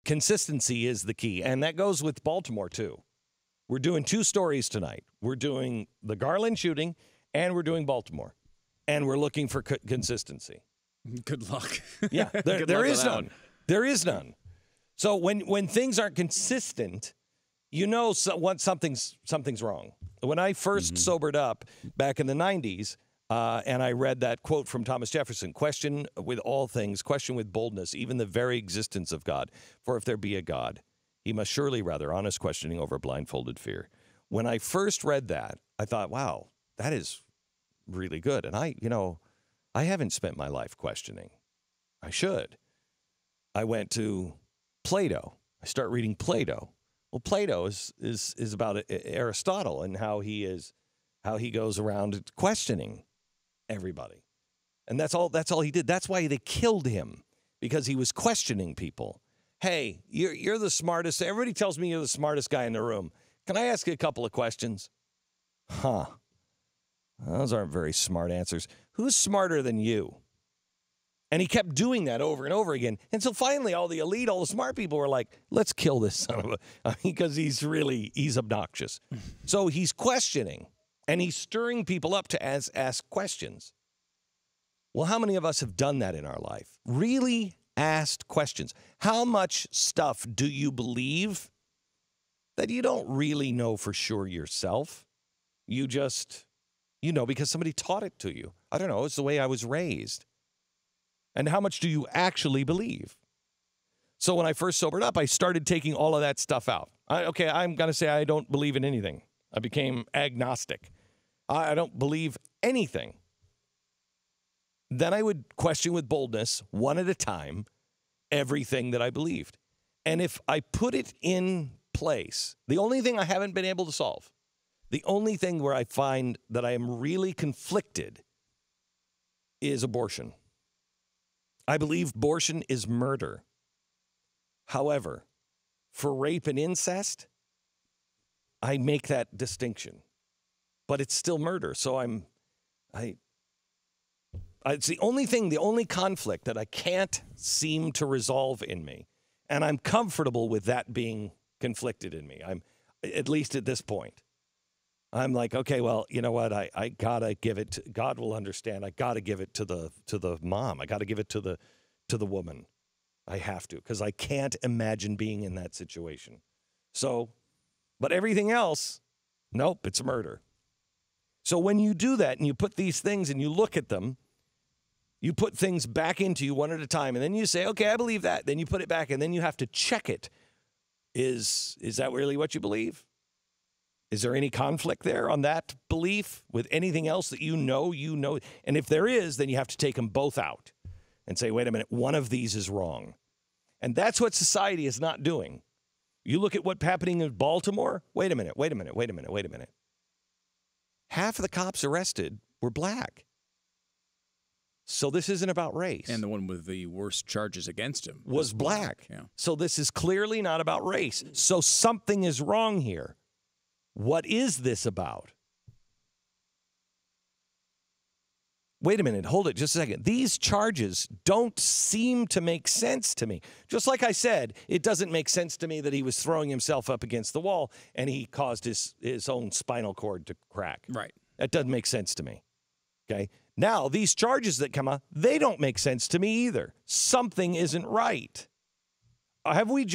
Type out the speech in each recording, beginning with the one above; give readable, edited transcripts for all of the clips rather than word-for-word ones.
consistency is the key. And that goes with Baltimore, too. We're doing 2 stories tonight. We're doing the Garland shooting, and we're doing Baltimore. And we're looking for consistency. Good luck. Yeah, there is none. There is none. So when things aren't consistent, you know something's wrong. When I first sobered up back in the 90s, and I read that quote from Thomas Jefferson, question with all things, question with boldness, even the very existence of God. For if there be a God, he must surely rather honest questioning over blindfolded fear. When I first read that, I thought, wow, that is really good. And I haven't spent my life questioning. I should. I went to Plato. I start reading Plato. Well, Plato is about Aristotle and how he goes around questioning everybody. And that's all he did. That's why they killed him, because he was questioning people. Hey, you're the smartest. Everybody tells me you're the smartest guy in the room. Can I ask you a couple of questions? Huh. Those aren't very smart answers. Who's smarter than you? And he kept doing that over and over again. And so finally, all the elite, all the smart people were like, let's kill this son of a... because he's obnoxious. So he's questioning, and he's stirring people up to ask questions. Well, how many of us have done that in our life? Really asked questions. How much stuff do you believe that you don't really know for sure yourself? You just, because somebody taught it to you. I don't know. It's the way I was raised. And how much do you actually believe? So when I first sobered up, I started taking all of that stuff out. I'm going to say I don't believe in anything. I became agnostic. I don't believe anything. Then I would question with boldness, one at a time, everything that I believed. And if I put it in place, the only thing I haven't been able to solve, the only thing where I find that I am really conflicted is abortion. I believe abortion is murder. However, for rape and incest, I make that distinction. But it's still murder. So it's the only conflict that I can't seem to resolve in me. And I'm comfortable with that being conflicted in me. I'm, at least at this point. I'm like, okay, well, you know what? I gotta give it to, God will understand. I gotta give it to the mom. I gotta give it to the woman. I have to, because I can't imagine being in that situation. So, but everything else, nope, it's murder. So when you do that and you put these things and you look at them, you put things back into you one at a time, and then you say, okay, I believe that. Then you put it back, and then you have to check it. Is that really what you believe? Is there any conflict there on that belief with anything else that you know? And if there is, then you have to take them both out and say, wait a minute, one of these is wrong. And that's what society is not doing. You look at what's happening in Baltimore. Wait a minute. Half of the cops arrested were black. So this isn't about race. And the one with the worst charges against him was black. Yeah. So this is clearly not about race. So something is wrong here. What is this about? Wait a minute. Hold it just a second. These charges don't seem to make sense to me. Just like I said, it doesn't make sense to me that he was throwing himself up against the wall and he caused his own spinal cord to crack. Right. That doesn't make sense to me. Okay. Now, these charges that come out, they don't make sense to me either. Something isn't right. Have we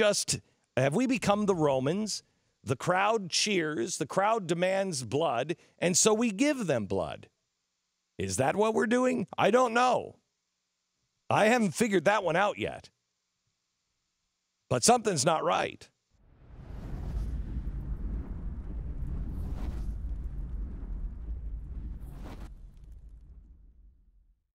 become the Romans? The crowd cheers, the crowd demands blood, and so we give them blood. Is that what we're doing? I don't know. I haven't figured that one out yet. But something's not right.